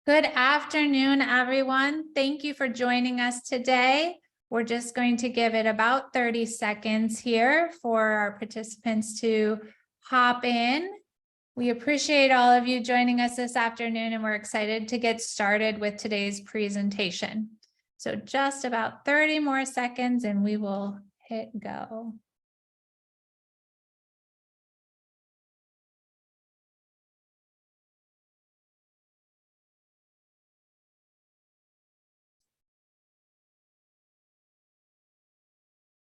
Good afternoon, everyone. Thank you for joining us today. We're just going to give it about 30 seconds here for our participants to hop in. We appreciate all of you joining us this afternoon, and we're excited to get started with today's presentation. So just about 30 more seconds and we will hit go.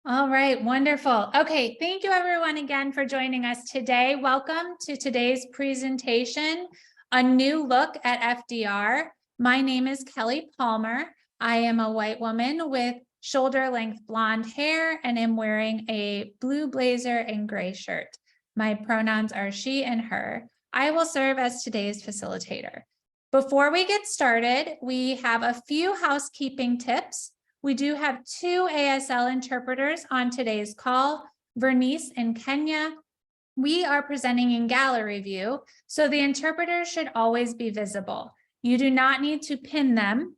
All right, wonderful. Okay, thank you everyone again for joining us today. Welcome to today's presentation, A New Look at FDR. My name is Kelly Palmer. I am a white woman with shoulder-length blonde hair and am wearing a blue blazer and gray shirt. My pronouns are she and her. I will serve as today's facilitator. Before we get started, we have a few housekeeping tips. We do have 2 ASL interpreters on today's call, Vernice and Kenya. We are presenting in gallery view, so the interpreters should always be visible. You do not need to pin them.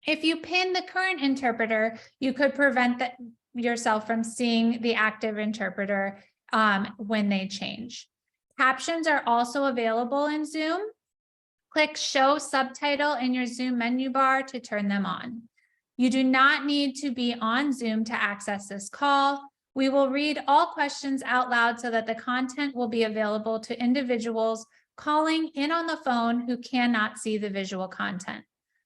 If you pin the current interpreter, you could prevent yourself from seeing the active interpreter when they change. Captions are also available in Zoom. Click Show Subtitle in your Zoom menu bar to turn them on. You do not need to be on Zoom to access this call. We will read all questions out loud so that the content will be available to individuals calling in on the phone who cannot see the visual content.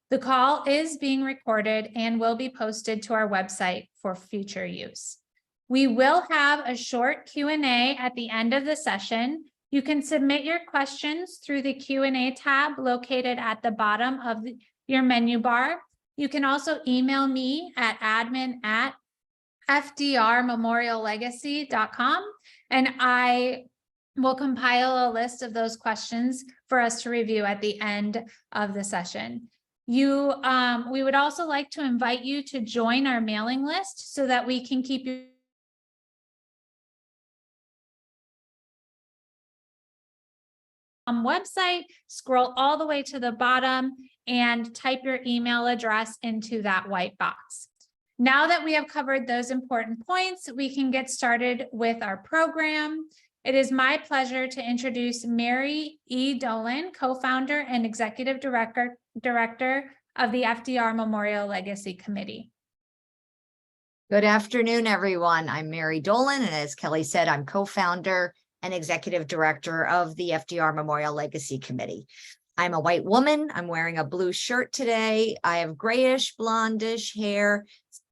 The call is being recorded and will be posted to our website for future use. We will have a short Q&A at the end of the session. You can submit your questions through the Q&A tab located at the bottom of your menu bar. You can also email me at admin@fdrmemoriallegacy.com, and I will compile a list of those questions for us to review at the end of the session. We would also like to invite you to join our mailing list so that we can keep you website. Scroll all the way to the bottom and type your email address into that white box. Now that we have covered those important points, we can get started with our program. It is my pleasure to introduce Mary E. Dolan, co-founder and executive director of the FDR Memorial Legacy Committee. Good afternoon, everyone. I'm Mary Dolan, and as Kelly said, I'm co-founder and executive director of the FDR Memorial Legacy Committee. I'm a white woman. I'm wearing a blue shirt today. I have grayish, blondish hair,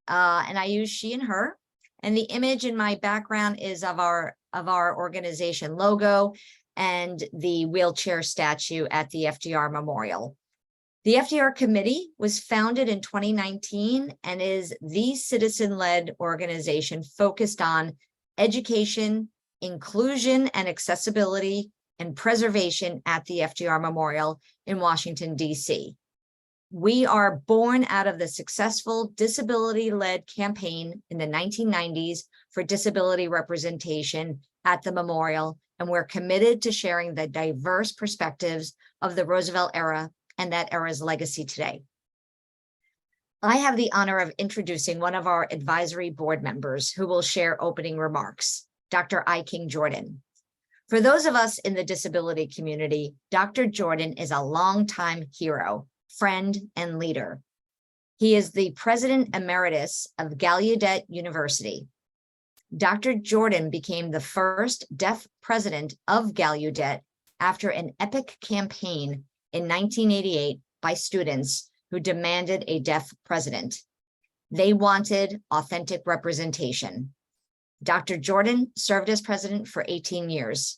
and I use she and her. And the image in my background is of our organization logo and the wheelchair statue at the FDR Memorial. The FDR Committee was founded in 2019 and is the citizen-led organization focused on education, inclusion, and accessibility and preservation at the FDR Memorial in Washington, D.C. We are born out of the successful disability-led campaign in the 1990s for disability representation at the memorial, and we're committed to sharing the diverse perspectives of the Roosevelt era and that era's legacy today. I have the honor of introducing one of our advisory board members who will share opening remarks, Dr. I. King Jordan. For those of us in the disability community, Dr. Jordan is a longtime hero, friend, and leader. He is the President Emeritus of Gallaudet University. Dr. Jordan became the first deaf president of Gallaudet after an epic campaign in 1988 by students who demanded a deaf president. They wanted authentic representation. Dr. Jordan served as president for 18 years.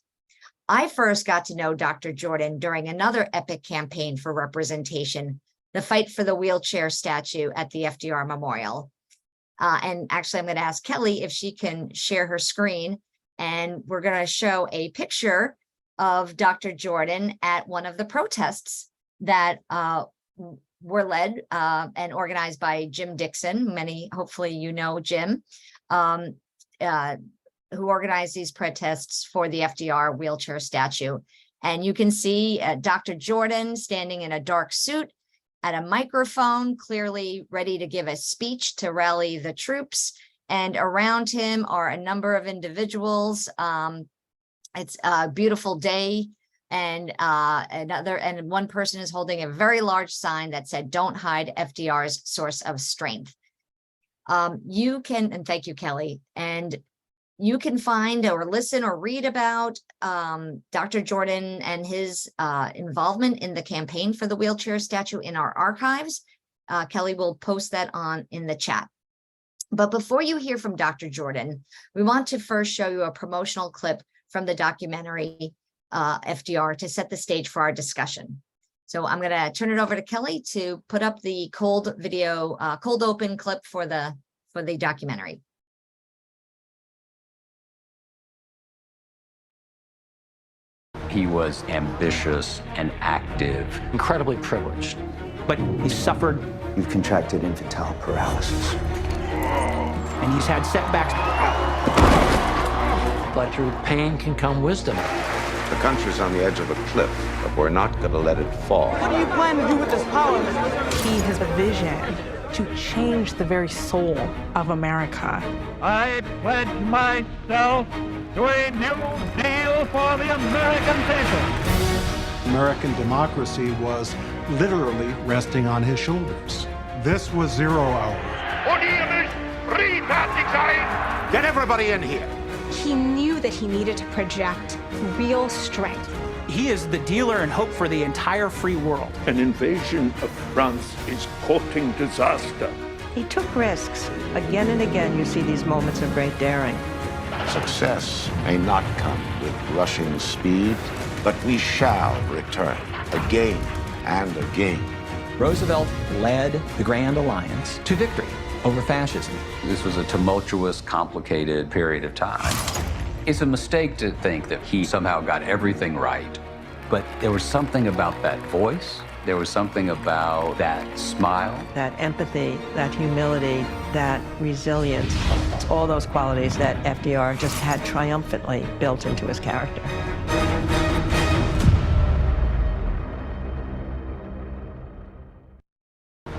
I first got to know Dr. Jordan during another epic campaign for representation, the fight for the wheelchair statue at the FDR Memorial. And actually, I'm going to ask Kelly if she can share her screen, and we're going to show a picture of Dr. Jordan at one of the protests that were led and organized by Jim Dixon. Hopefully you know Jim. Who organized these protests for the FDR wheelchair statue. And you can see Dr. Jordan standing in a dark suit at a microphone, clearly ready to give a speech to rally the troops. And around him are a number of individuals. It's a beautiful day. And one person is holding a very large sign that said, "Don't hide FDR's source of strength." You can, and thank you, Kelly, and you can find or listen or read about Dr. Jordan and his involvement in the campaign for the wheelchair statue in our archives. Kelly will post that in the chat. But before you hear from Dr. Jordan, we want to first show you a promotional clip from the documentary FDR to set the stage for our discussion. So I'm going to turn it over to Kelly to put up the cold open clip for the documentary. He was ambitious and active. Incredibly privileged, but he suffered. You've contracted infantile paralysis. And he's had setbacks. But through pain can come wisdom. The country's on the edge of a cliff, but we're not going to let it fall. What do you plan to do with this power? He has a vision to change the very soul of America. I pledge myself to a new deal for the American people. American democracy was literally resting on his shoulders. This was 0 hour. Get everybody in here. He knew that he needed to project real strength. He is the dealer in hope for the entire free world. An invasion of France is courting disaster. He took risks. Again and again, you see these moments of great daring. Success may not come with rushing speed, but we shall return again and again. Roosevelt led the Grand Alliance to victory over fascism. This was a tumultuous, complicated period of time. It's a mistake to think that he somehow got everything right, but there was something about that voice, there was something about that smile. That empathy, that humility, that resilience. It's all those qualities that FDR just had triumphantly built into his character.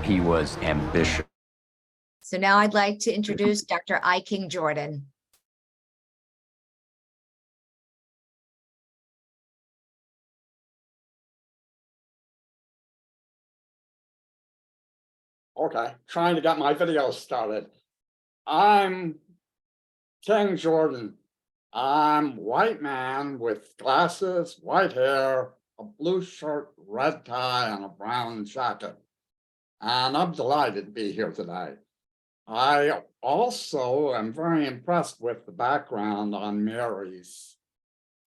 He was ambitious. So now I'd like to introduce Dr. I. King Jordan. Okay, trying to get my video started. I'm King Jordan. I'm white man with glasses, white hair, a blue shirt, red tie, and a brown jacket. And I'm delighted to be here today. I also am very impressed with the background on Mary's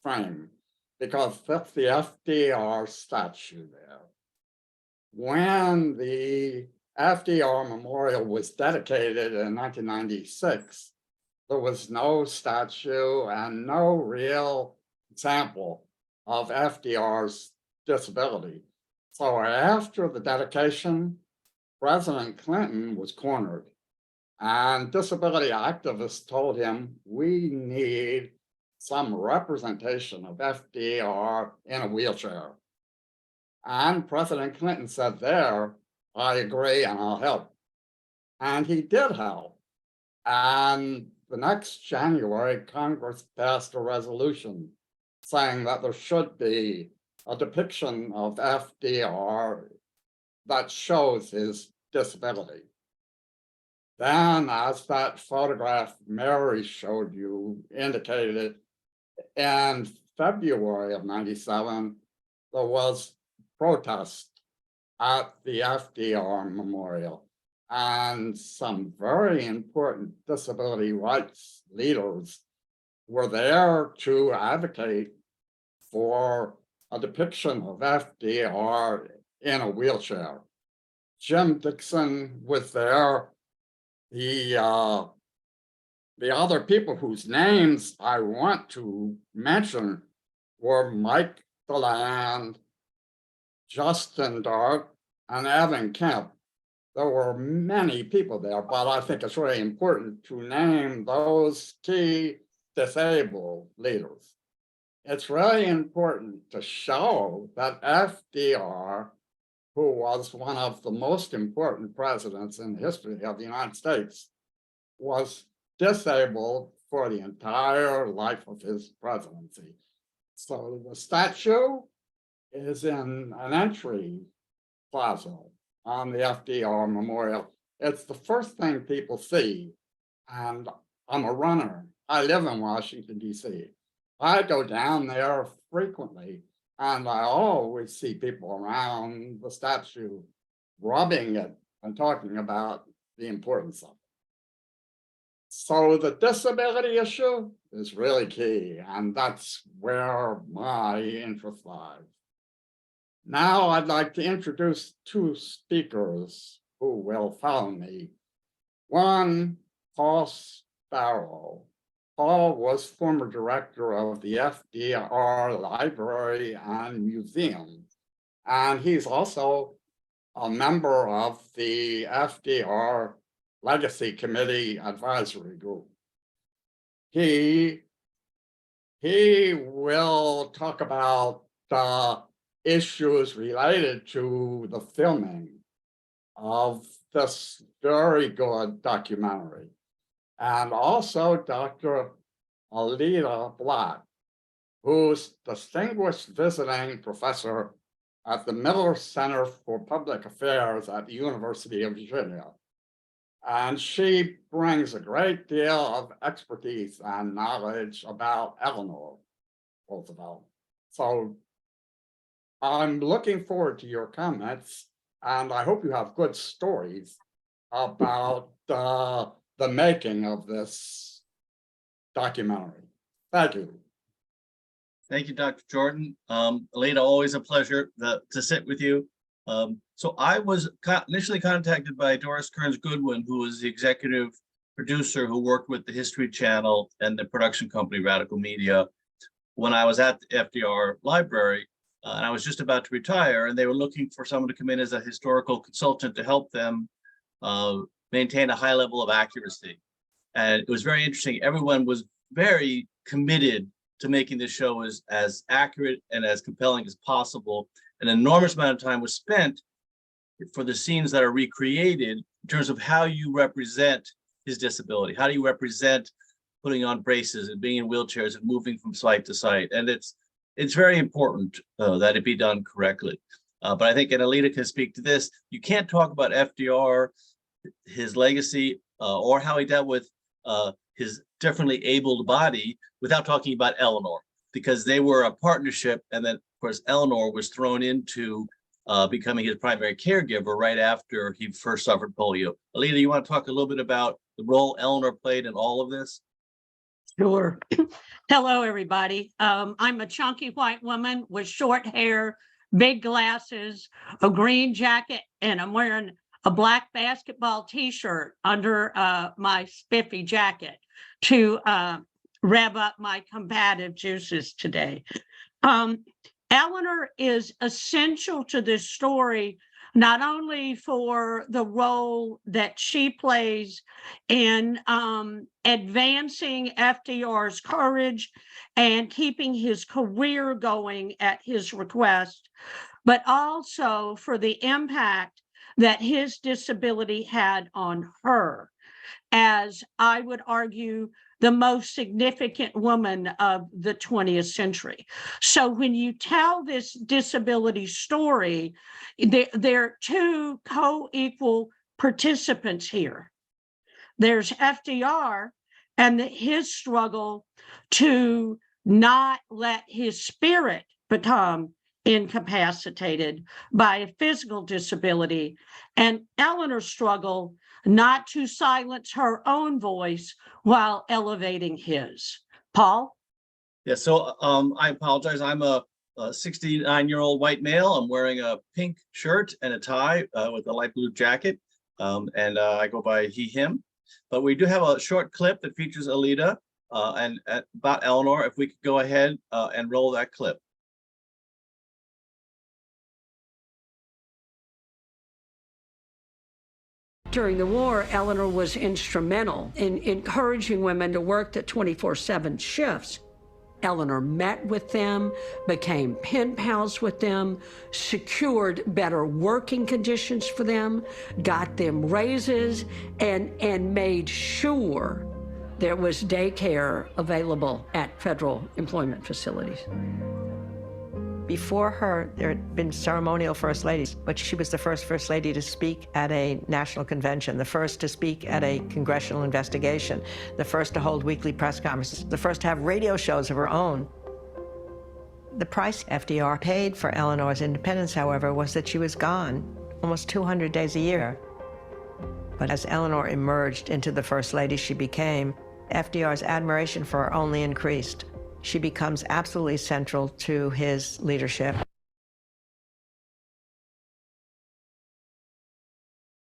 frame because that's the FDR statue there. When the FDR Memorial was dedicated in 1996, there was no statue and no real example of FDR's disability. So after the dedication, President Clinton was cornered. And disability activists told him, we need some representation of FDR in a wheelchair. And President Clinton said there, I agree and I'll help. And he did help. And the next January, Congress passed a resolution saying that there should be a depiction of FDR that shows his disability. Then, as that photograph Mary showed you indicated, in February of '97, there was protest at the FDR Memorial, and some very important disability rights leaders were there to advocate for a depiction of FDR in a wheelchair. Jim Dixon was there. The other people whose names I want to mention were Mike DeLand, Justin Dart, and Evan Kemp. There were many people there, but I think it's really important to name those key disabled leaders. It's really important to show that FDR who was one of the most important presidents in the history of the United States, was disabled for the entire life of his presidency. So the statue is in an entry plaza on the FDR Memorial. It's the first thing people see, and I'm a runner. I live in Washington, D.C. I go down there frequently, and I always see people around the statue rubbing it and talking about the importance of it. So the disability issue is really key, and that's where my interest lies. Now I'd like to introduce two speakers who will follow me. One, Paul Sparrow. Paul was former director of the FDR Library and Museum, and he's also a member of the FDR Legacy Committee Advisory Group. He will talk about the issues related to the filming of this very good documentary. And also Dr. Allida, who's distinguished visiting professor at the Miller Center for Public Affairs at the University of Virginia. And she brings a great deal of expertise and knowledge about Eleanor Roosevelt. So I'm looking forward to your comments, and I hope you have good stories about the making of this documentary. Thank you. Thank you, Dr. Jordan. Allida, always a pleasure to sit with you. So I was initially contacted by Doris Kearns Goodwin, who was the executive producer who worked with the History Channel and the production company RadicalMedia when I was at the FDR Library. And I was just about to retire, and they were looking for someone to come in as a historical consultant to help them maintain a high level of accuracy. And it was very interesting. Everyone was very committed to making this show as accurate and as compelling as possible. An enormous amount of time was spent for the scenes that are recreated in terms of how you represent his disability. How do you represent putting on braces and being in wheelchairs and moving from site to site? And it's very important that it be done correctly. But I think, and Allida can speak to this, you can't talk about FDR, his legacy, or how he dealt with his differently abled body without talking about Eleanor, because they were a partnership. And then, of course, Eleanor was thrown into becoming his primary caregiver right after he first suffered polio. Allida, you want to talk a little bit about the role Eleanor played in all of this? Sure. Hello, everybody. I'm a chunky white woman with short hair, big glasses, a green jacket, and I'm wearing a black basketball t-shirt under my spiffy jacket to rev up my combative juices today. Eleanor is essential to this story, not only for the role that she plays in advancing FDR's courage and keeping his career going at his request, but also for the impact that his disability had on her, as I would argue, the most significant woman of the 20th century. So when you tell this disability story, there are two co-equal participants here. There's FDR and his struggle to not let his spirit become incapacitated by a physical disability, and Eleanor's struggle not to silence her own voice while elevating his. Paul? Yeah, so I apologize. I'm a 69-year-old white male. I'm wearing a pink shirt and a tie with a light blue jacket, and I go by he, him. But we do have a short clip that features Allida and about Eleanor. If we could go ahead and roll that clip. During the war, Eleanor was instrumental in encouraging women to work the 24/7 shifts. Eleanor met with them, became pen pals with them, secured better working conditions for them, got them raises, and made sure there was daycare available at federal employment facilities. Before her, there had been ceremonial first ladies, but she was the first lady to speak at a national convention, the first to speak at a congressional investigation, the first to hold weekly press conferences, the first to have radio shows of her own. The price FDR paid for Eleanor's independence, however, was that she was gone almost 200 days a year. But as Eleanor emerged into the first lady she became, FDR's admiration for her only increased. She becomes absolutely central to his leadership.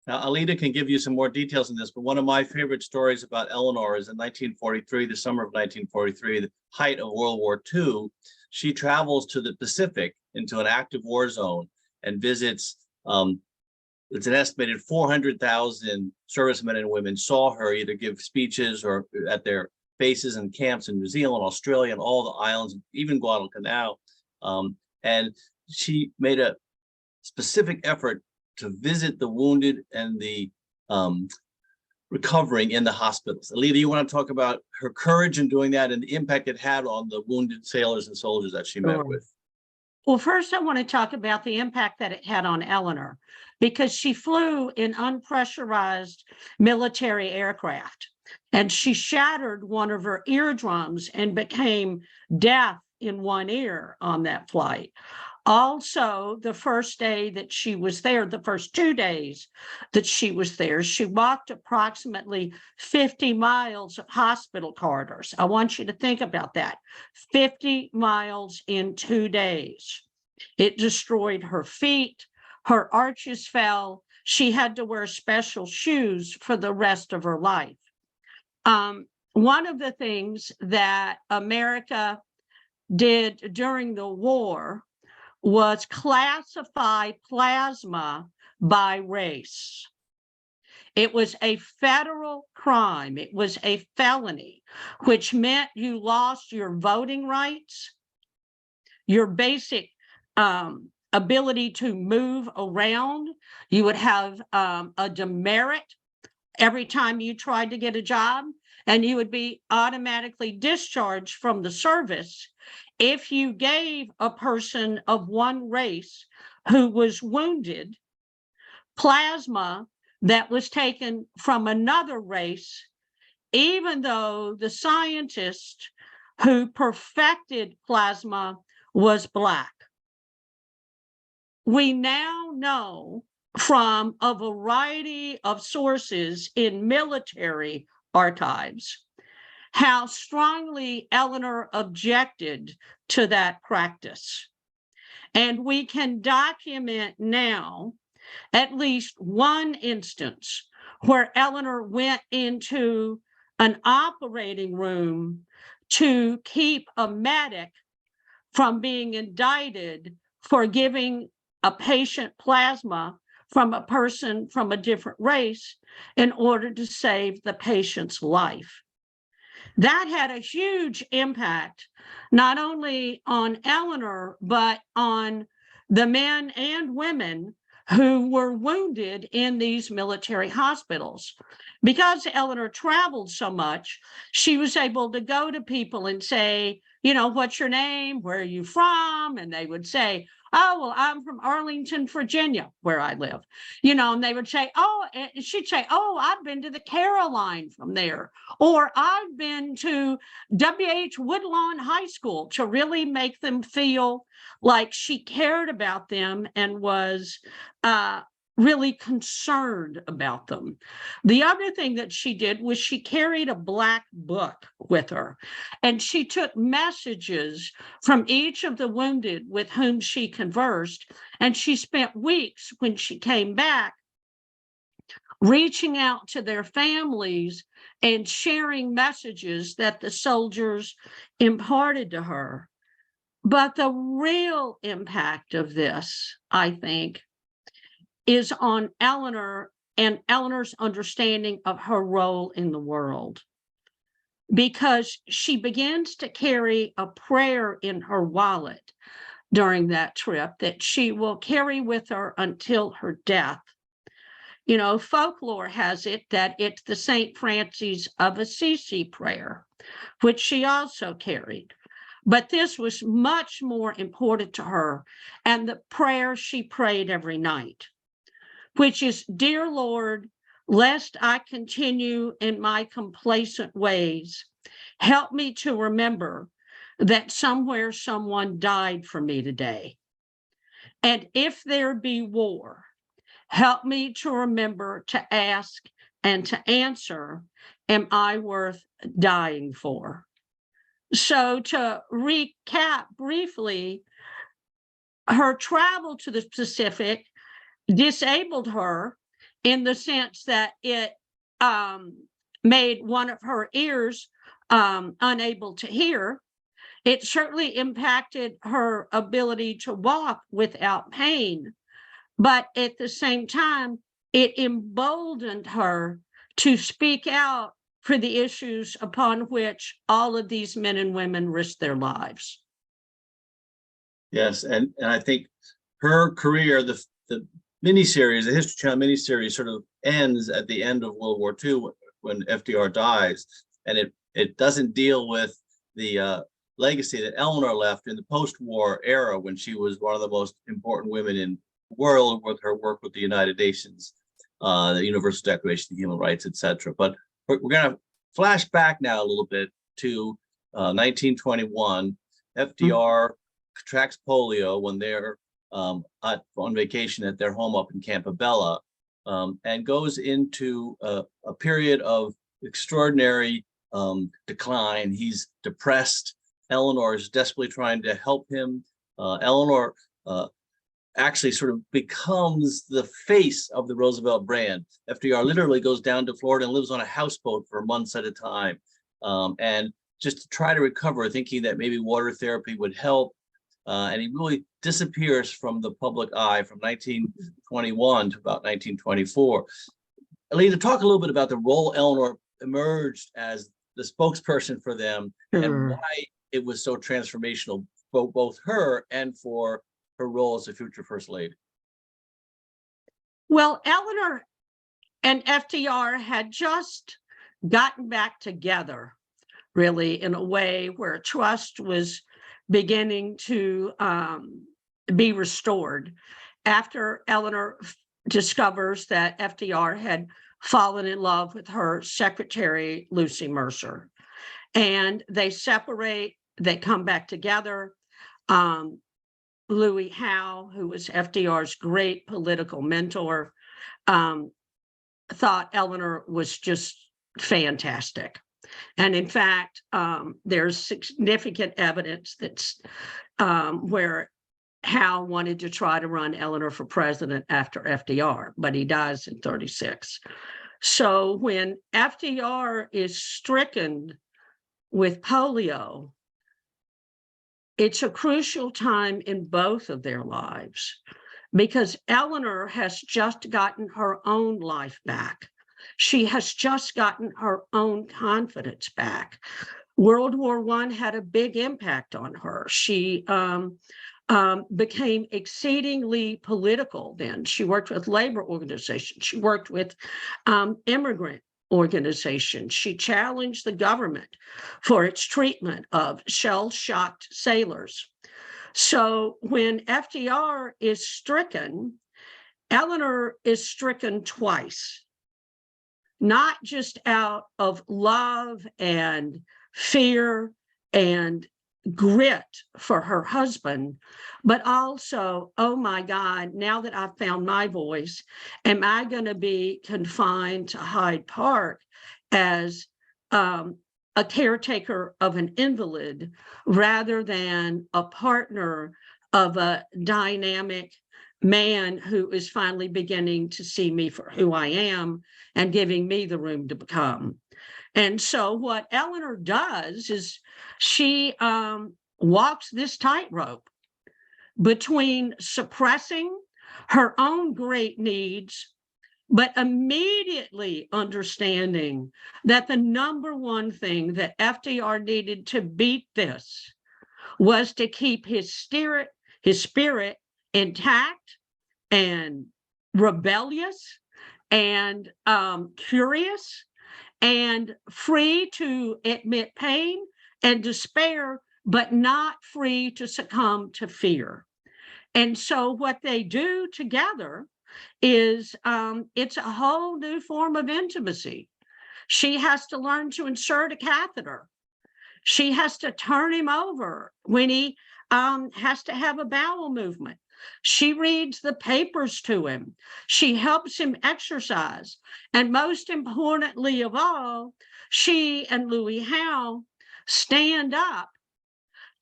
Now, Allida can give you some more details on this, but one of my favorite stories about Eleanor is in 1943, the summer of 1943, the height of World War II. She travels to the Pacific into an active war zone and visits, it's an estimated 400,000 servicemen and women saw her either give speeches or at their bases and camps in New Zealand, Australia, and all the islands, even Guadalcanal. And she made a specific effort to visit the wounded and the recovering in the hospitals. Allida, you want to talk about her courage in doing that and the impact it had on the wounded sailors and soldiers that she met with? Well, first I want to talk about the impact that it had on Eleanor, because she flew in unpressurized military aircraft, and she shattered one of her eardrums and became deaf in one ear on that flight. Also, the first day that she was there, the first 2 days that she was there, she walked approximately 50 miles of hospital corridors. I want you to think about that. 50 miles in 2 days. It destroyed her feet. Her arches fell. She had to wear special shoes for the rest of her life. One of the things that America did during the war was classify plasma by race. It was a federal crime. It was a felony, which meant you lost your voting rights, your basic ability to move around. You would have a demerit every time you tried to get a job, and you would be automatically discharged from the service if you gave a person of one race who was wounded plasma that was taken from another race, even though the scientist who perfected plasma was Black. We now know from a variety of sources in military archives how strongly Eleanor objected to that practice. And we can document now at least one instance where Eleanor went into an operating room to keep a medic from being indicted for giving a patient plasma from a person from a different race in order to save the patient's life. That had a huge impact, not only on Eleanor, but on the men and women who were wounded in these military hospitals. Because Eleanor traveled so much, she was able to go to people and say, you know, what's your name? Where are you from? And they would say, oh, well, I'm from Arlington, Virginia, where I live. You know, and they would say, oh, and she'd say, oh, I've been to the Caroline from there. Or I've been to W.H. Woodlawn High School, to really make them feel like she cared about them and was really concerned about them. The other thing that she did was she carried a Black book with her, and she took messages from each of the wounded with whom she conversed, and she spent weeks when she came back reaching out to their families and sharing messages that the soldiers imparted to her. But the real impact of this, I think, is on Eleanor and Eleanor's understanding of her role in the world. because she begins to carry a prayer in her wallet during that trip that she will carry with her until her death. You know, folklore has it that it's the St. Francis of Assisi prayer, which she also carried. But this was much more important to her, and the prayer she prayed every night, which is, "Dear Lord, lest I continue in my complacent ways, help me to remember that somewhere someone died for me today. And if there be war, help me to remember to ask and to answer, am I worth dying for?" So to recap briefly, her travel to the Pacific disabled her in the sense that it made one of her ears unable to hear. It certainly impacted her ability to walk without pain, but at the same time, it emboldened her to speak out for the issues upon which all of these men and women risked their lives. Yes, and I think her career, the miniseries, the History Channel miniseries, sort of ends at the end of World War II when FDR dies, and it doesn't deal with the legacy that Eleanor left in the post-war era when she was one of the most important women in the world with her work with the United Nations, the Universal Declaration of Human Rights, etc. But we're going to flash back now a little bit to 1921. FDR contracts polio when they're on vacation at their home up in Campobello, and goes into a period of extraordinary decline. He's depressed. Eleanor is desperately trying to help him. Eleanor actually sort of becomes the face of the Roosevelt brand. FDR literally goes down to Florida and lives on a houseboat for months at a time, and just to try to recover, thinking that maybe water therapy would help. And he really disappears from the public eye from 1921 to about 1924. Allida, talk a little bit about the role Eleanor emerged as the spokesperson for them, and why it was so transformational, both her and for her role as a future First Lady. Well, Eleanor and FDR had just gotten back together, really, in a way where trust was beginning to be restored after Eleanor discovers that FDR had fallen in love with her secretary, Lucy Mercer. And they separate, they come back together. Louis Howe, who was FDR's great political mentor, thought Eleanor was just fantastic. And in fact, there's significant evidence that's where Howe wanted to try to run Eleanor for president after FDR, but he dies in 1936. So when FDR is stricken with polio, it's a crucial time in both of their lives because Eleanor has just gotten her own life back. She has just gotten her own confidence back. World War I had a big impact on her. She became exceedingly political then. She worked with labor organizations. She worked with immigrant organizations. She challenged the government for its treatment of shell-shocked sailors. So when FDR is stricken, Eleanor is stricken twice. Not just out of love and fear and grit for her husband, but also, oh my God, now that I've found my voice, am I going to be confined to Hyde Park as a caretaker of an invalid rather than a partner of a dynamic man who is finally beginning to see me for who I am and giving me the room to become. And so what Eleanor does is she walks this tightrope between suppressing her own great needs, but immediately understanding that the number one thing that FDR needed to beat this was to keep his spirit intact and rebellious and curious and free to admit pain and despair, but not free to succumb to fear. And so what they do together is it's a whole new form of intimacy. She has to learn to insert a catheter. She has to turn him over when he has to have a bowel movement. She reads the papers to him. She helps him exercise. And most importantly of all, she and Louis Howe stand up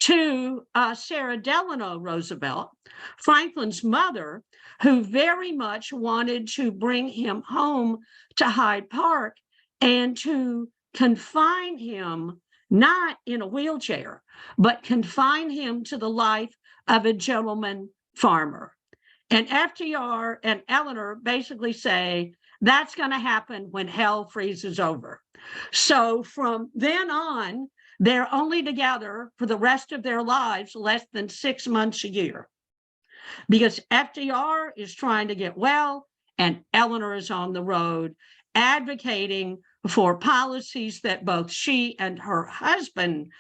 to Sarah Delano Roosevelt, Franklin's mother, who very much wanted to bring him home to Hyde Park and to confine him, not in a wheelchair, but confine him to the life of a gentleman farmer. And FDR and Eleanor basically say, that's going to happen when hell freezes over. So from then on, they're only together for the rest of their lives, less than 6 months a year, because FDR is trying to get well and Eleanor is on the road advocating for policies that both she and her husband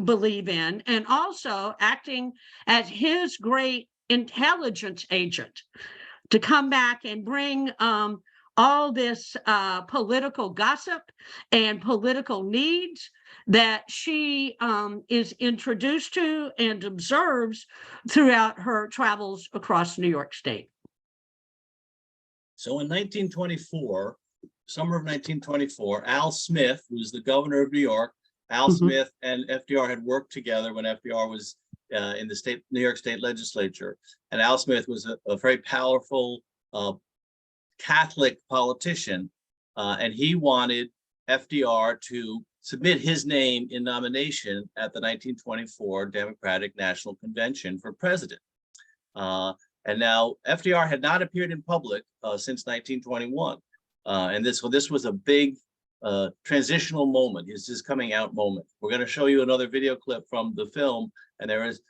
believe in, and also acting as his great intelligence agent to come back and bring all this political gossip and political needs that she is introduced to and observes throughout her travels across New York State. So in 1924, summer of 1924, Al Smith, who was the governor of New York, Al Smith and FDR had worked together when FDR was in the New York State legislature. And Al Smith was a very powerful Catholic politician, and he wanted FDR to submit his name in nomination at the 1924 Democratic National Convention for president. And now FDR had not appeared in public since 1921. And this was a big transitional moment, his coming out moment. We're going to show you another video clip from the film, and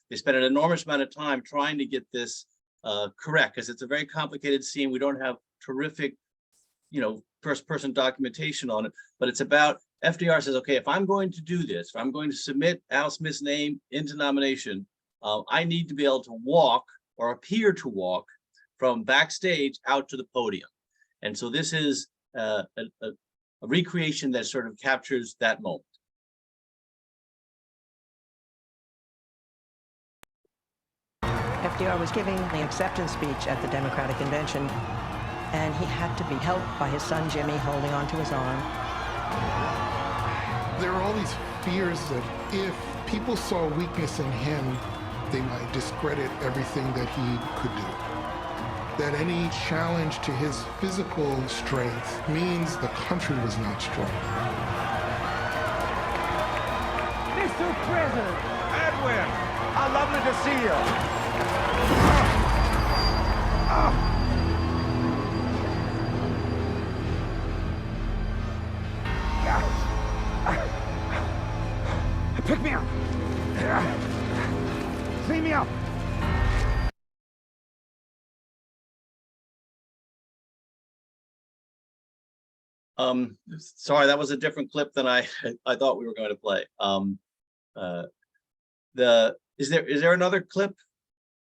they spent an enormous amount of time trying to get this correct, because it's a very complicated scene. We don't have terrific, first-person documentation on it, but it's about FDR says, okay, if I'm going to do this, if I'm going to submit Al Smith's name into nomination, I need to be able to walk or appear to walk from backstage out to the podium. And so this is a recreation that sort of captures that moment. FDR was giving the acceptance speech at the Democratic Convention, and he had to be helped by his son Jimmy holding onto his arm. There are all these fears that if people saw weakness in him, they might discredit everything that he could do. That any challenge to his physical strength means the country was not strong. Mr. President, Edwin, how lovely to see you. Pick me up. Clean me up. Sorry, that was a different clip than I thought we were going to play. Is there another clip?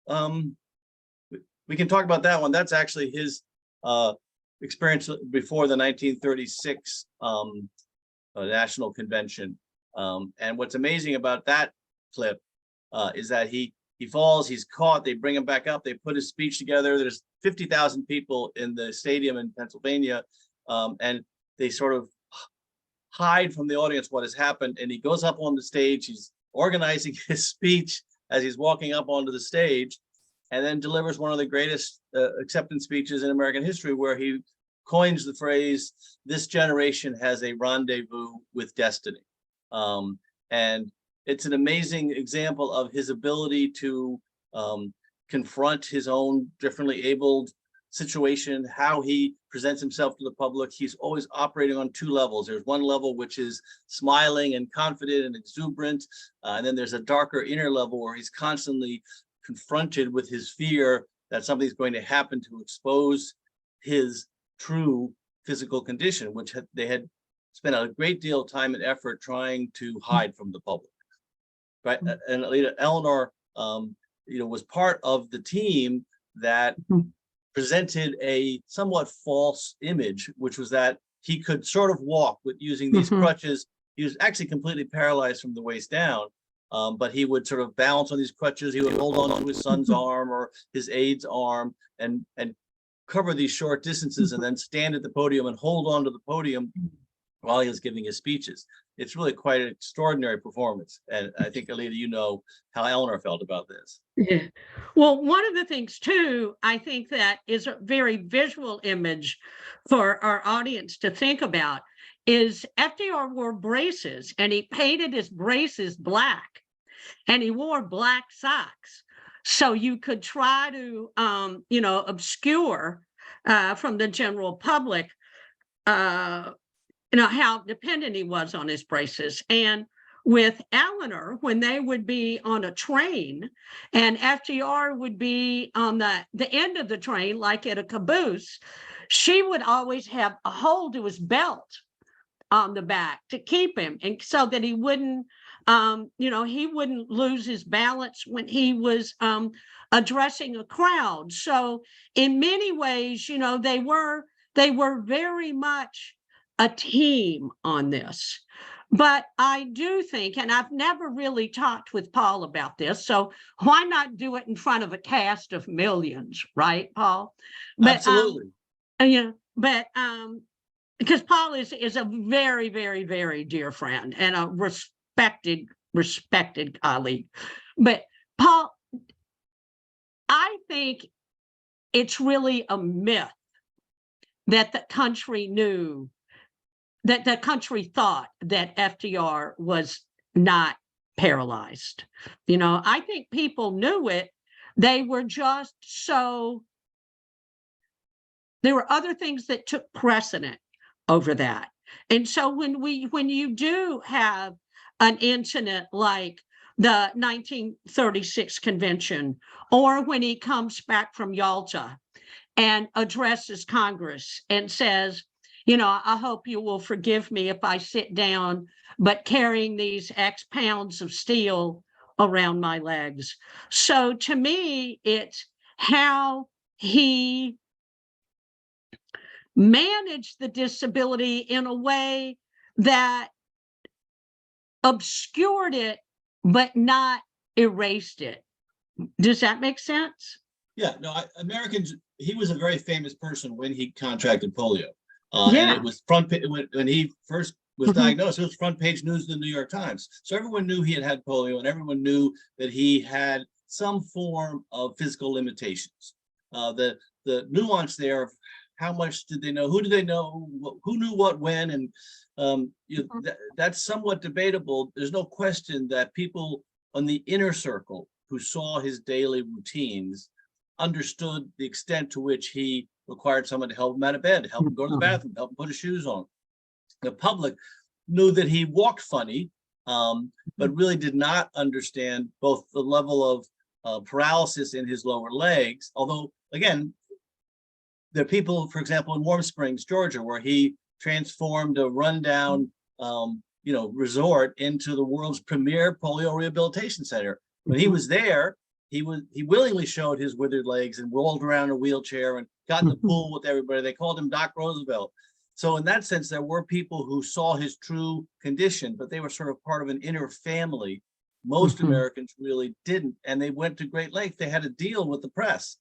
We can talk about that one. That's actually his experience before the 1936 National Convention. And what's amazing about that clip is that he falls, he's caught, they bring him back up, they put his speech together. There's 50,000 people in the stadium in Pennsylvania, and they sort of hide from the audience what has happened. And he goes up on the stage, he's organizing his speech as he's walking up onto the stage, and then delivers one of the greatest acceptance speeches in American history, where he coins the phrase, "This generation has a rendezvous with destiny." And it's an amazing example of his ability to confront his own differently abled situation, how he presents himself to the public, he's always operating on two levels. There's one level which is smiling and confident and exuberant, and then there's a darker inner level where he's constantly confronted with his fear that something's going to happen to expose his true physical condition, which they had spent a great deal of time and effort trying to hide from the public. Right, and Allida, Eleanor, was part of the team that presented a somewhat false image, which was that he could sort of walk with using these crutches. He was actually completely paralyzed from the waist down, but he would sort of balance on these crutches. He would hold on to his son's arm or his aide's arm and cover these short distances and then stand at the podium and hold on to the podium while he was giving his speeches. It's really quite an extraordinary performance. And I think, Allida, you know how Eleanor felt about this. Yeah. Well, one of the things too, I think that is a very visual image for our audience to think about is FDR wore braces and he painted his braces black and he wore black socks. So you could try to, obscure from the general public, how dependent he was on his braces. And with Eleanor, when they would be on a train and FDR would be on the end of the train, like at a caboose, she would always have a hold to his belt on the back to keep him. And so that he wouldn't, he wouldn't lose his balance when he was addressing a crowd. So in many ways, they were very much a team on this. But I do think, and I've never really talked with Paul about this, so why not do it in front of a cast of millions, right, Paul? But, absolutely. Because Paul is a very, very, very dear friend and a respected colleague. But Paul, I think it's really a myth that the country knew, that the country thought that FDR was not paralyzed. I think people knew it. They were just there were other things that took precedent over that. And so when you do have an incident like the 1936 convention, or when he comes back from Yalta and addresses Congress and says, I hope you will forgive me if I sit down, but carrying these X pounds of steel around my legs. So to me, it's how he managed the disability in a way that obscured it, but not erased it. Does that make sense? Yeah, no, Americans, he was a very famous person when he contracted polio. And it was when he first was diagnosed, it was front page news of the New York Times. So everyone knew he had polio and everyone knew that he had some form of physical limitations. The nuance there of how much did they know, who did they know, who knew what when, and that's somewhat debatable. There's no question that people on the inner circle who saw his daily routines understood the extent to which he required someone to help him out of bed, help him go to the bathroom, help him put his shoes on. The public knew that he walked funny, but really did not understand both the level of paralysis in his lower legs. Although, again, there are people, for example, in Warm Springs, Georgia, where he transformed a rundown, resort into the world's premier polio rehabilitation center. When he was there, he willingly showed his withered legs and rolled around in a wheelchair and got in the pool with everybody. They called him Doc Roosevelt. So in that sense, there were people who saw his true condition, but they were sort of part of an inner family. Most Americans really didn't. And they went to great lengths. They had a deal with the press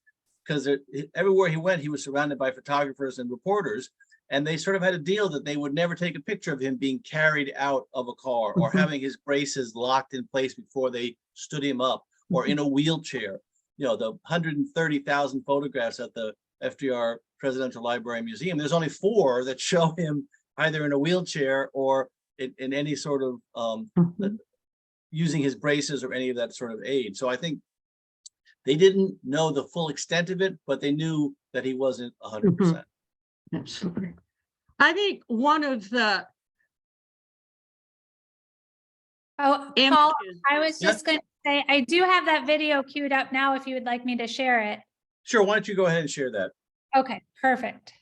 because everywhere he went, he was surrounded by photographers and reporters. And they sort of had a deal that they would never take a picture of him being carried out of a car or having his braces locked in place before they stood him up or in a wheelchair. The 130,000 photographs at the FDR Presidential Library and Museum, there's only 4 that show him either in a wheelchair or in any sort of using his braces or any of that sort of aid. So I think They didn't know the full extent of it, but they knew that he wasn't 100%. Absolutely. I think one of the Oh, Paul, I was just going to say, I do have that video queued up now if you would like me to share it. Sure, why don't you go ahead and share that? Okay, perfect.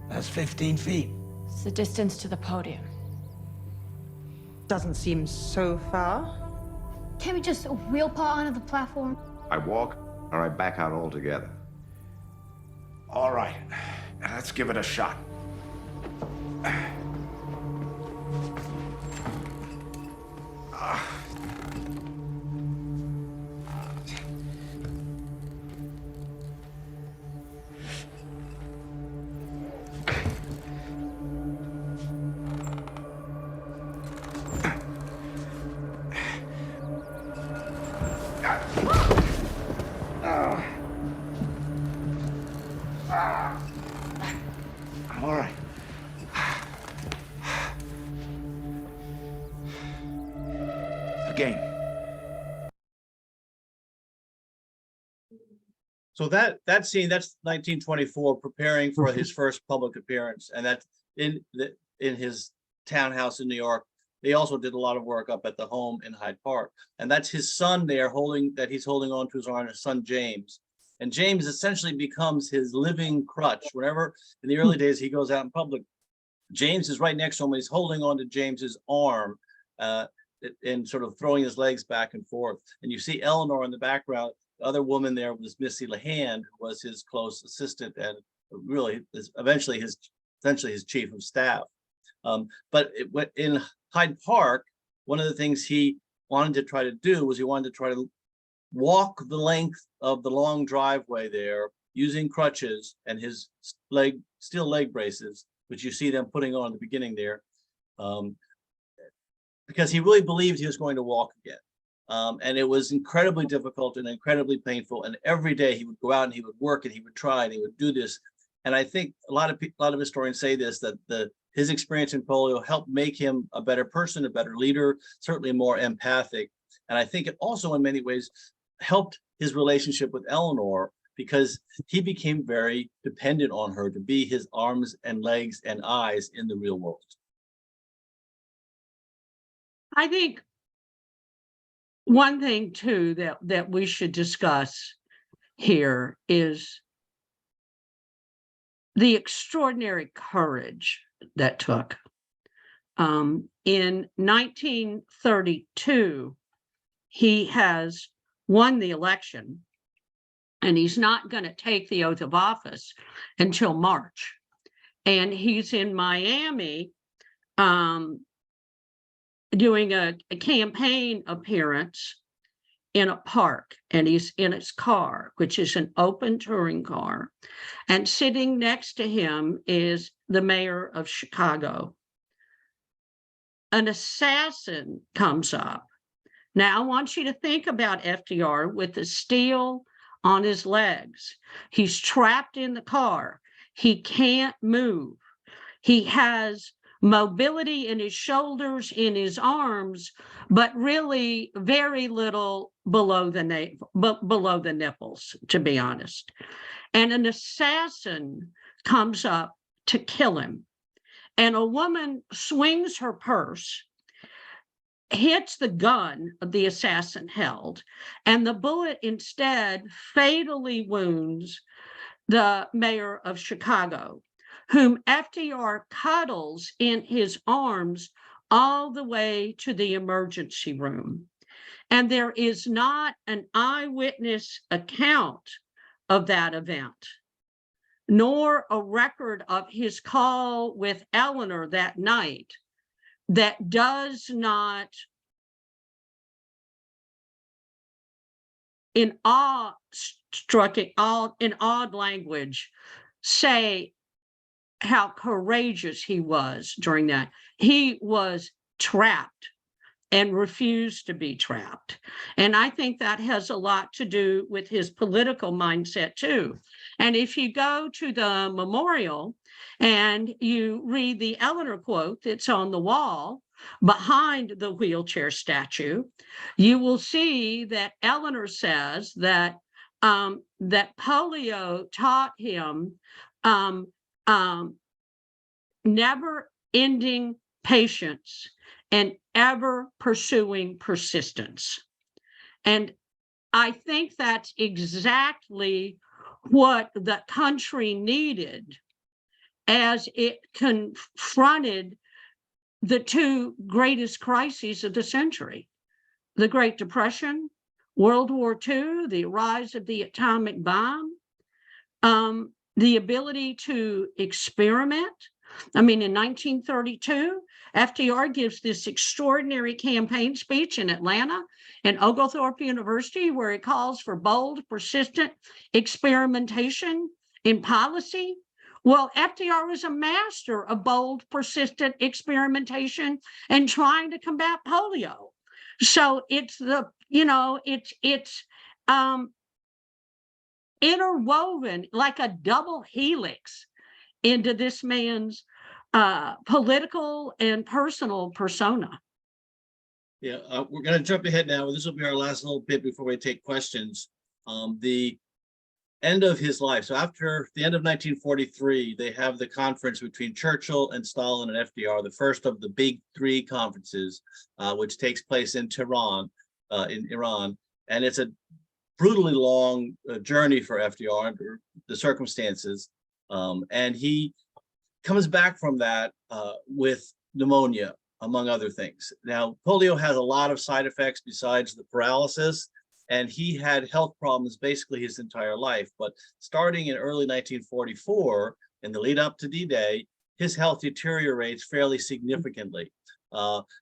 That's 15 feet. It's the distance to the podium. Doesn't seem so far. Can't we just wheel paw onto the platform? I walk or I back out altogether. All right, let's give it a shot. All right. Again. So that scene, that's 1924, preparing for his first public appearance, and that's in his townhouse in New York. They also did a lot of work up at the home in Hyde Park, and that's his son there he's holding on to his arm, his son James. And James essentially becomes his living crutch. Whenever in the early days he goes out in public, James is right next to him. He's holding on to James's arm and sort of throwing his legs back and forth. And you see Eleanor in the background. The other woman there was Missy Lehand, who was his close assistant and really eventually his chief of staff. But in Hyde Park, one of the things he wanted to try to do was he wanted to try to walk the length of the long driveway there using crutches and his steel leg braces, which you see them putting on at the beginning there, because he really believed he was going to walk again. And it was incredibly difficult and incredibly painful. And every day he would go out and he would work and he would try and he would do this. And I think a lot of historians say this, that his experience in polio helped make him a better person, a better leader, certainly more empathic. And I think it also in many ways helped his relationship with Eleanor, because he became very dependent on her to be his arms and legs and eyes in the real world. I think one thing too that we should discuss here is the extraordinary courage that took. In 1932, he has won the election, and he's not going to take the oath of office until March. And he's in Miami doing a campaign appearance in a park, and he's in his car, which is an open touring car, and sitting next to him is the mayor of Chicago. An assassin comes up. Now, I want you to think about FDR with the steel on his legs. He's trapped in the car. He can't move. He has mobility in his shoulders, in his arms, but really very little below the nipples, to be honest. And an assassin comes up to kill him. And a woman swings her purse, hits the gun the assassin held, and the bullet instead fatally wounds the mayor of Chicago, whom FDR cuddles in his arms all the way to the emergency room. And there is not an eyewitness account of that event, nor a record of his call with Eleanor that night that does not, in awed language, say how courageous he was during that. He was trapped and refused to be trapped. And I think that has a lot to do with his political mindset too. And if you go to the memorial and you read the Eleanor quote that's on the wall behind the wheelchair statue, you will see that Eleanor says that that polio taught him never-ending patience and ever pursuing persistence. And I think that's exactly what the country needed as it confronted the two greatest crises of the century, the Great Depression, World War II, the rise of the atomic bomb, the ability to experiment. I mean, in 1932, FDR gives this extraordinary campaign speech in Atlanta and Oglethorpe University, where he calls for bold, persistent experimentation in policy. Well, FDR was a master of bold, persistent experimentation and trying to combat polio. So it's the, it's interwoven like a double helix into this man's political and personal persona. Yeah, we're going to jump ahead now. This will be our last little bit before we take questions. The end of his life. So after the end of 1943, they have the conference between Churchill and Stalin and FDR, the first of the big three conferences, which takes place in Tehran, in Iran. And it's a brutally long journey for FDR under the circumstances. And he comes back from that with pneumonia, among other things. Now, polio has a lot of side effects besides the paralysis, and he had health problems basically his entire life. But starting in early 1944, in the lead up to D-Day, his health deteriorates fairly significantly.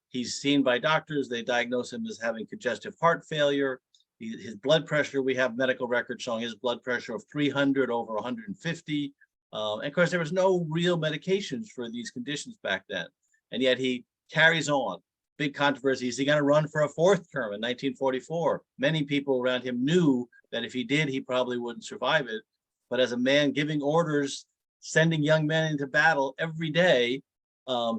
He's seen by doctors. They diagnose him as having congestive heart failure. His blood pressure, we have medical records showing his blood pressure of 300 over 150. And of course, there was no real medications for these conditions back then. And yet he carries on. Big controversy. Is he going to run for a fourth term in 1944? Many people around him knew that if he did, he probably wouldn't survive it. But as a man giving orders, sending young men into battle every day,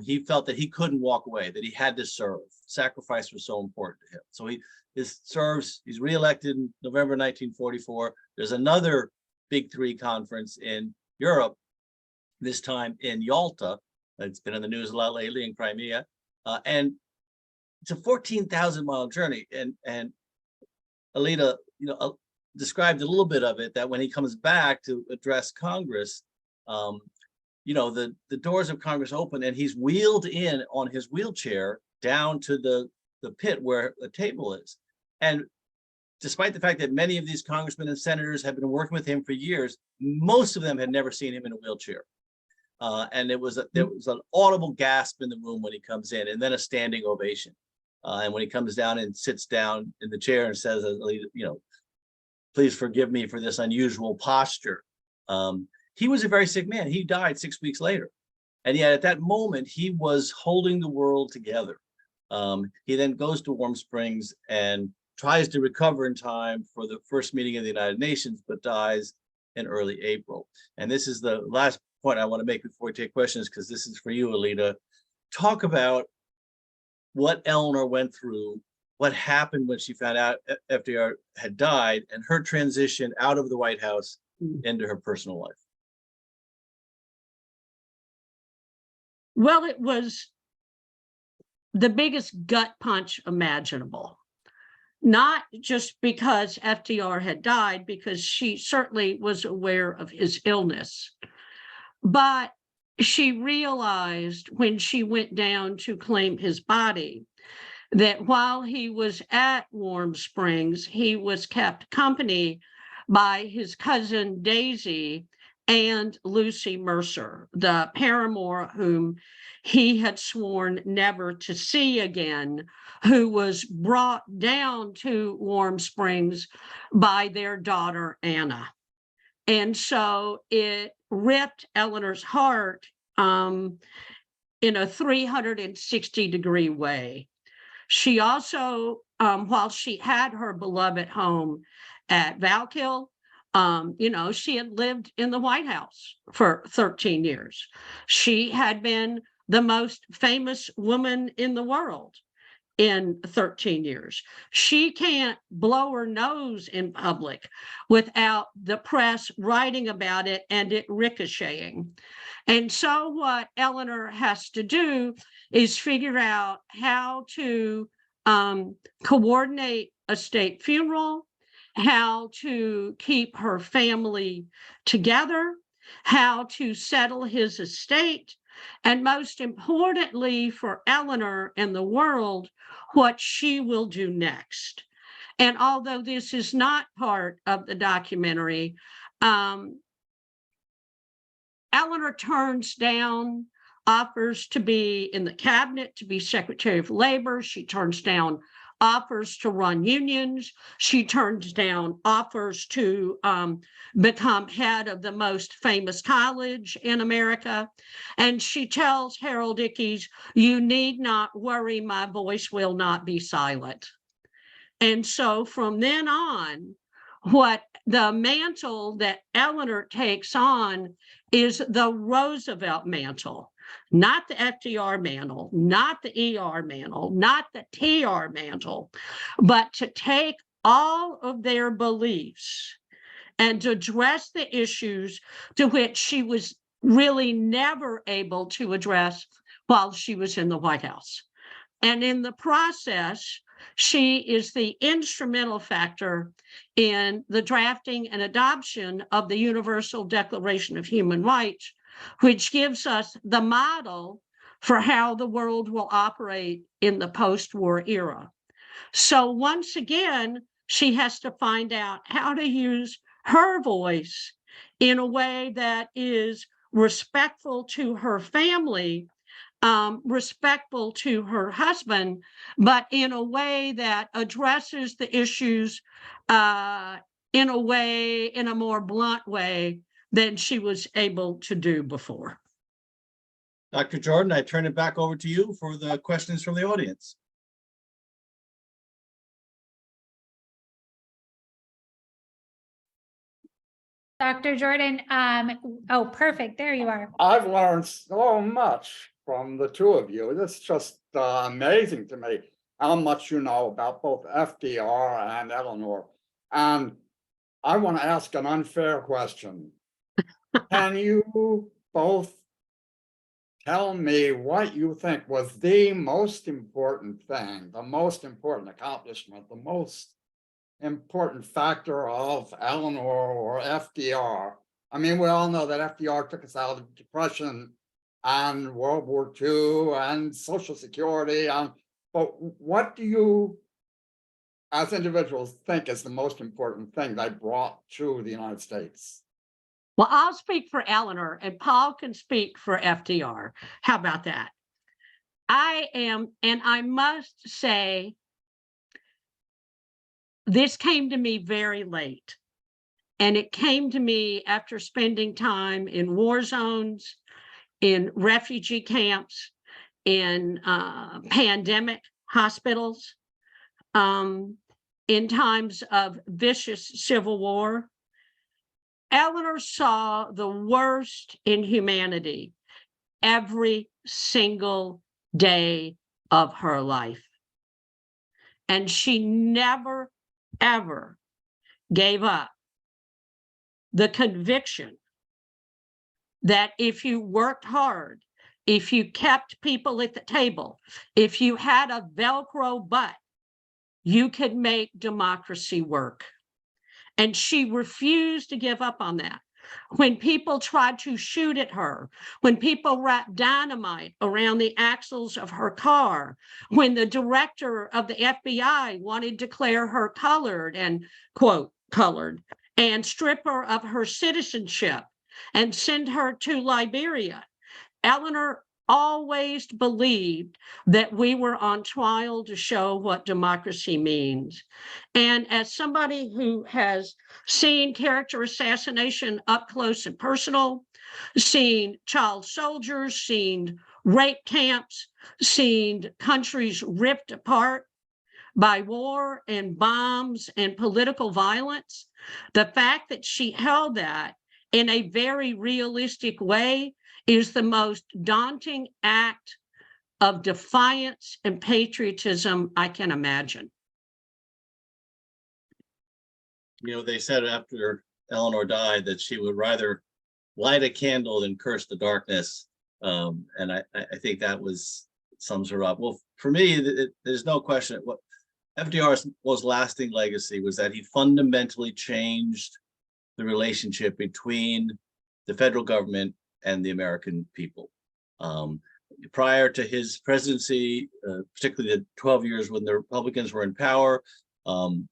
he felt that he couldn't walk away, that he had to serve. Sacrifice was so important to him. So he serves, he's reelected in November 1944. There's another big three conference in Europe, this time in Yalta. It's been in the news a lot lately, in Crimea. And it's a 14,000-mile journey. And Allida, described a little bit of it, that when he comes back to address Congress, the doors of Congress open and he's wheeled in on his wheelchair down to the pit where the table is. And despite the fact that many of these congressmen and senators have been working with him for years, most of them had never seen him in a wheelchair. And there was an audible gasp in the room when he comes in, and then a standing ovation. And when he comes down and sits down in the chair and says, please forgive me for this unusual posture. He was a very sick man. He died 6 weeks later. And yet at that moment, he was holding the world together. He then goes to Warm Springs and tries to recover in time for the first meeting of the United Nations, but dies in early April. And this is the last point I want to make before we take questions, because this is for you, Allida. Talk about what Eleanor went through, what happened when she found out FDR had died, and her transition out of the White House into her personal life. Well, it was the biggest gut punch imaginable. Not just because FDR had died, because she certainly was aware of his illness, but she realized when she went down to claim his body that while he was at Warm Springs, he was kept company by his cousin Daisy and Lucy Mercer, the paramour whom he had sworn never to see again, who was brought down to Warm Springs by their daughter, Anna. And so it ripped Eleanor's heart in a 360-degree way. She also, while she had her beloved home at Valkill, she had lived in the White House for 13 years. She had been the most famous woman in the world in 13 years. She can't blow her nose in public without the press writing about it and it ricocheting. And so what Eleanor has to do is figure out how to coordinate a state funeral, how to keep her family together, how to settle his estate, and most importantly for Eleanor and the world, what she will do next. And although this is not part of the documentary, Eleanor turns down offers to be in the cabinet, to be Secretary of Labor. She turns down offers to run unions. She turns down offers to become head of the most famous college in America. And she tells Harold Ickes, "You need not worry, my voice will not be silent." And so from then on, what the mantle that Eleanor takes on is the Roosevelt mantle, not the FDR mantle, not the ER mantle, not the TR mantle, but to take all of their beliefs and to address the issues to which she was really never able to address while she was in the White House. And in the process, she is the instrumental factor in the drafting and adoption of the Universal Declaration of Human Rights, which gives us the model for how the world will operate in the post-war era. So once again, she has to find out how to use her voice in a way that is respectful to her family, respectful to her husband, but in a way that addresses the issues in a more blunt way than she was able to do before. Dr. Jordan, I turn it back over to you for the questions from the audience. Dr. Jordan, oh, perfect. There you are. I've learned so much from the two of you. It's just amazing to me how much you know about both FDR and Eleanor. And I want to ask an unfair question. Can you both tell me what you think was the most important thing, the most important accomplishment, the most important factor of Eleanor or FDR? I mean, we all know that FDR took us out of the Depression and World War II and Social Security. But what do you, as individuals, think is the most important thing they brought to the United States? Well, I'll speak for Eleanor and Paul can speak for FDR. How about that? And I must say, this came to me very late. And it came to me after spending time in war zones, in refugee camps, in pandemic hospitals, in times of vicious civil war. Eleanor saw the worst in humanity every single day of her life. And she never, ever gave up the conviction that if you worked hard, if you kept people at the table, if you had a Velcro butt, you could make democracy work. And she refused to give up on that. When people tried to shoot at her, when people wrapped dynamite around the axles of her car, when the director of the FBI wanted to declare her colored and, quote, colored, and strip her of her citizenship and send her to Liberia, Eleanor always believed that we were on trial to show what democracy means. And as somebody who has seen character assassination up close and personal, seen child soldiers, seen rape camps, seen countries ripped apart by war and bombs and political violence. The fact that she held that in a very realistic way is the most daunting act of defiance and patriotism I can imagine. You know, they said after Eleanor died that she would rather light a candle than curse the darkness. And I think that sums her up. Well, for me, there's no question. What FDR's most lasting legacy was that he fundamentally changed the relationship between the federal government and the American people. Prior to his presidency, particularly the 12 years when the Republicans were in power, the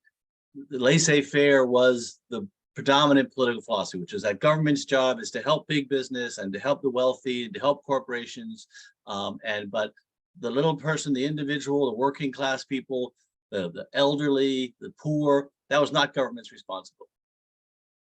laissez-faire was the predominant political philosophy, which is that government's job is to help big business and to help the wealthy and to help corporations. But the little person, the individual, the working class people, the elderly, the poor, that was not government's responsibility.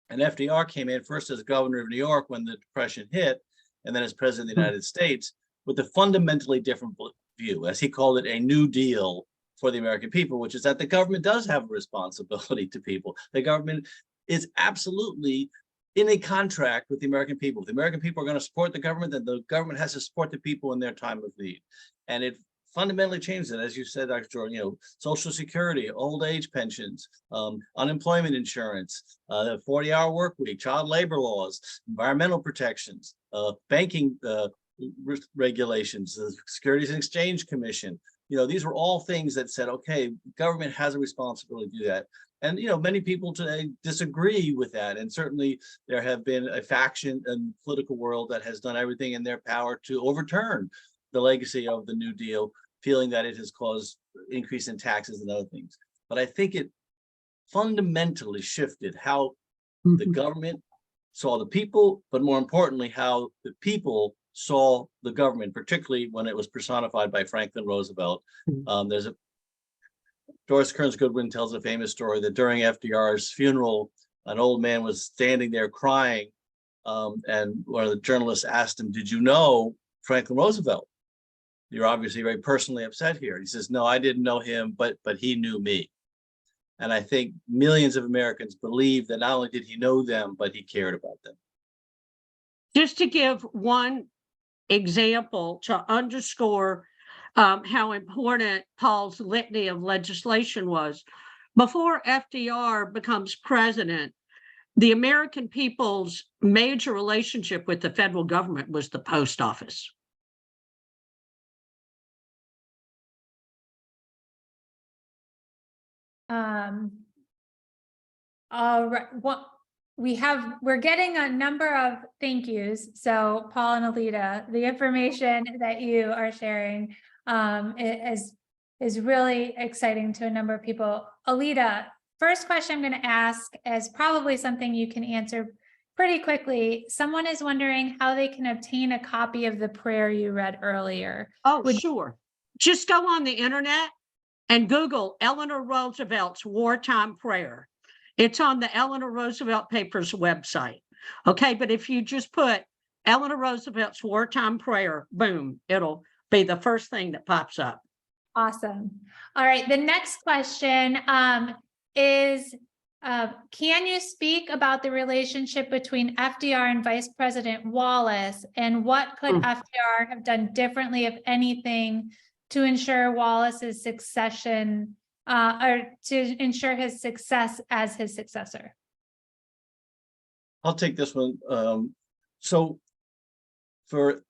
And FDR came in first as governor of New York when the Depression hit, and then as president of the United States, with a fundamentally different view, as he called it, a New Deal for the American people, which is that the government does have a responsibility to people. The government is absolutely in a contract with the American people. If the American people are going to support the government, then the government has to support the people in their time of need. And it fundamentally changed it, as you said, Dr. Jordan, you know, Social Security, old age pensions, unemployment insurance, 40-hour work week, child labor laws, environmental protections, banking regulations, the Securities and Exchange Commission. You know, these were all things that said, okay, government has a responsibility to do that. And, you know, many people today disagree with that. And certainly there have been a faction in the political world that has done everything in their power to overturn the legacy of the New Deal, feeling that it has caused increase in taxes and other things. But I think it fundamentally shifted how the government saw the people, but more importantly, how the people saw the government, particularly when it was personified by Franklin Roosevelt. Doris Kearns Goodwin tells a famous story that during FDR's funeral, an old man was standing there crying, and one of the journalists asked him, "Did you know Franklin Roosevelt? You're obviously very personally upset here." He says, "No, I didn't know him, but he knew me." And I think millions of Americans believe that not only did he know them, but he cared about them. Just to give one example to underscore how important Paul's litany of legislation was, before FDR becomes president, the American people's major relationship with the federal government was the post office. All right. Well, we're getting a number of thank yous. So Paul and Allida, the information that you are sharing is really exciting to a number of people. Allida, first question I'm going to ask is probably something you can answer pretty quickly. Someone is wondering how they can obtain a copy of the prayer you read earlier. Oh, sure. Just go on the internet and Google Eleanor Roosevelt's wartime prayer. It's on the Eleanor Roosevelt Papers website. Okay, but if you just put Eleanor Roosevelt's wartime prayer, boom, it'll be the first thing that pops up. Awesome. All right, the next question is, can you speak about the relationship between FDR and Vice President Wallace, and what could FDR have done differently, if anything, to ensure Wallace's succession, or to ensure his success as his successor? I'll take this one. So for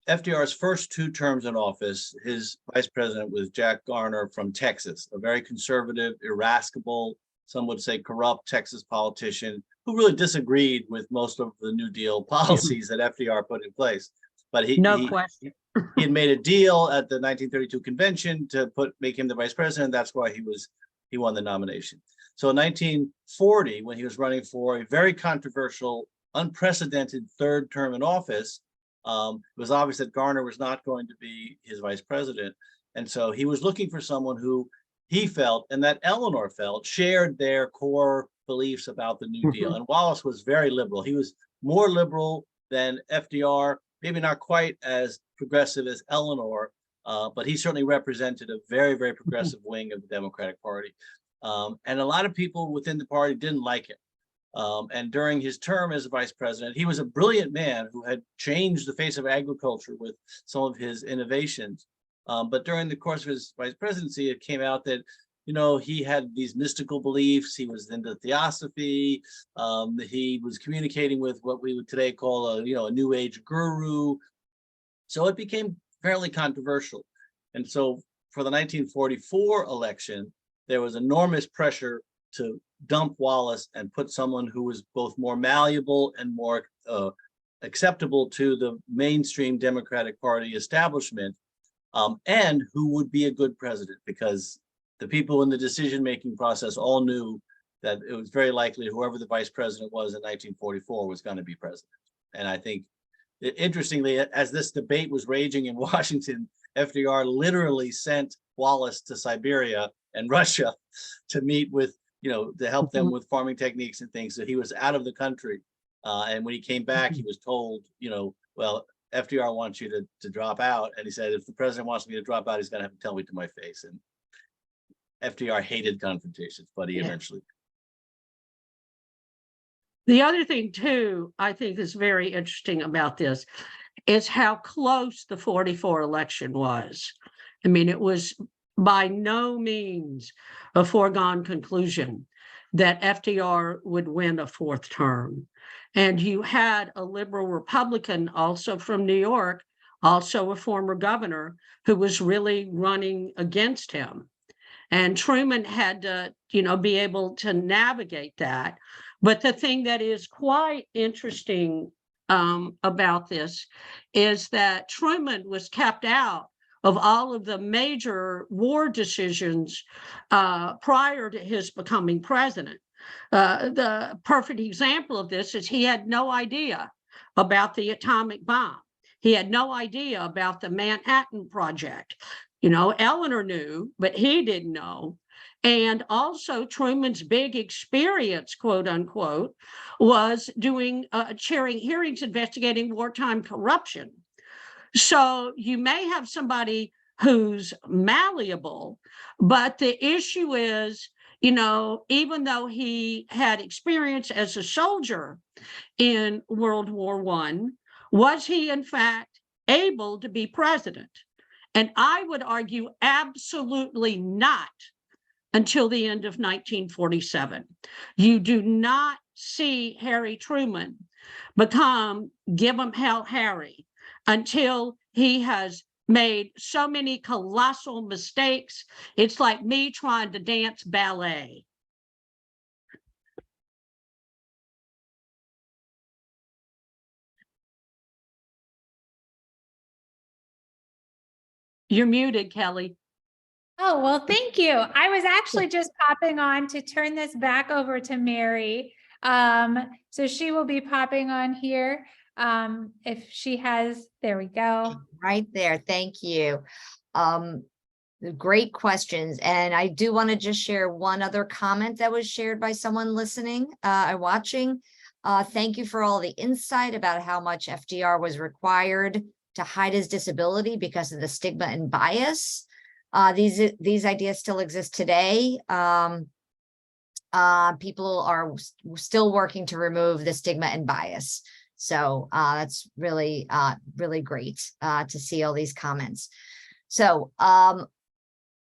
FDR's first 2 terms in office, his vice president was Jack Garner from Texas, a very conservative, irascible, some would say corrupt Texas politician who really disagreed with most of the New Deal policies that FDR put in place. But he had made a deal at the 1932 convention to make him the vice president. That's why he won the nomination. So in 1940, when he was running for a very controversial, unprecedented 3rd term in office, it was obvious that Garner was not going to be his vice president. And so he was looking for someone who he felt, and that Eleanor felt, shared their core beliefs about the New Deal. And Wallace was very liberal. He was more liberal than FDR maybe not quite as progressive as Eleanor, but he certainly represented a very, very progressive wing of the Democratic Party. And a lot of people within the party didn't like him. And during his term as vice president, he was a brilliant man who had changed the face of agriculture with some of his innovations. But during the course of his vice presidency, it came out that, you know, he had these mystical beliefs. He was into theosophy. He was communicating with what we would today call a new age guru. So it became fairly controversial. And so for the 1944 election, there was enormous pressure to dump Wallace and put someone who was both more malleable and more acceptable to the mainstream Democratic Party establishment, and who would be a good president, because the people in the decision-making process all knew that it was very likely whoever the vice president was in 1944 was going to be president. And I think, interestingly, as this debate was raging in Washington, FDR literally sent Wallace to Siberia and Russia to meet with, to help them with farming techniques and things. So he was out of the country. And when he came back, he was told, well, FDR wants you to drop out. And he said, if the president wants me to drop out, he's going to have to tell me to my face. And FDR hated confrontations, but he eventually. The other thing, too, I think is very interesting about this is how close the 44 election was. I mean, it was by no means a foregone conclusion that FDR would win a fourth term. And you had a liberal Republican, also from New York, also a former governor, who was really running against him. And Truman had to, be able to navigate that. But the thing that is quite interesting about this is that Truman was kept out of all of the major war decisions prior to his becoming president. The perfect example of this is he had no idea about the atomic bomb. He had no idea about the Manhattan Project. Eleanor knew, but he didn't know. And also Truman's big experience, quote unquote, was doing chairing hearings investigating wartime corruption. So you may have somebody who's malleable, but the issue is, even though he had experience as a soldier in World War I, was he in fact able to be president? And I would argue absolutely not until the end of 1947. You do not see Harry Truman give him hell Harry until he has made so many colossal mistakes. It's like me trying to dance ballet. You're muted, Kelly. Oh, well, thank you. I was actually just popping on to turn this back over to Mary. So she will be popping on here. If she has, there we go. Right there. Thank you. Great questions. And I do want to just share one other comment that was shared by someone listening and watching. Thank you for all the insight about how much FDR was required to hide his disability because of the stigma and bias. These ideas still exist today. People are still working to remove the stigma and bias. So that's really, really great to see all these comments. So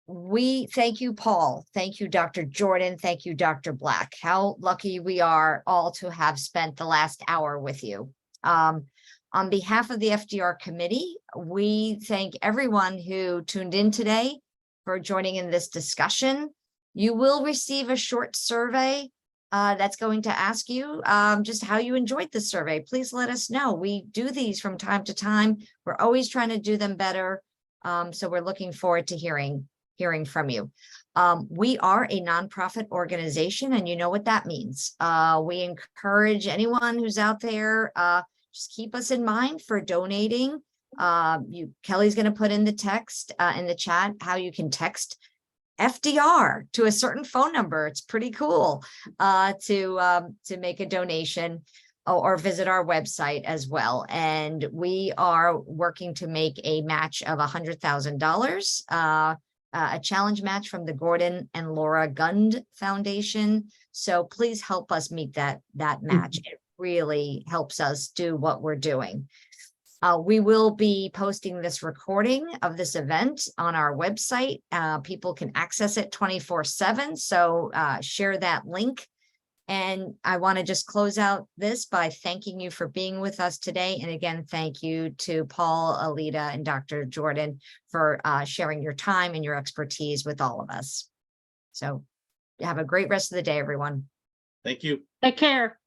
we thank you, Paul. Thank you, Dr. Jordan. Thank you, Dr. Black. How lucky we are all to have spent the last hour with you. On behalf of the FDR committee, we thank everyone who tuned in today for joining in this discussion. You will receive a short survey that's going to ask you just how you enjoyed the survey. Please let us know. We do these from time to time. We're always trying to do them better. So we're looking forward to hearing from you. We are a nonprofit organization, and you know what that means. We encourage anyone who's out there, just keep us in mind for donating. Kelly's going to put in the text in the chat how you can text FDR to a certain phone number. It's pretty cool to make a donation. or visit our website as well. And we are working to make a match of $100,000, a challenge match from the Gordon and Laura Gund Foundation. So please help us meet that match. It really helps us do what we're doing. We will be posting this recording of this event on our website. People can access it 24/7. So share that link. And I want to just close out this by thanking you for being with us today. And again, thank you to Paul, Allida, and Dr. Jordan for sharing your time and your expertise with all of us. So have a great rest of the day, everyone. Thank you. Take care.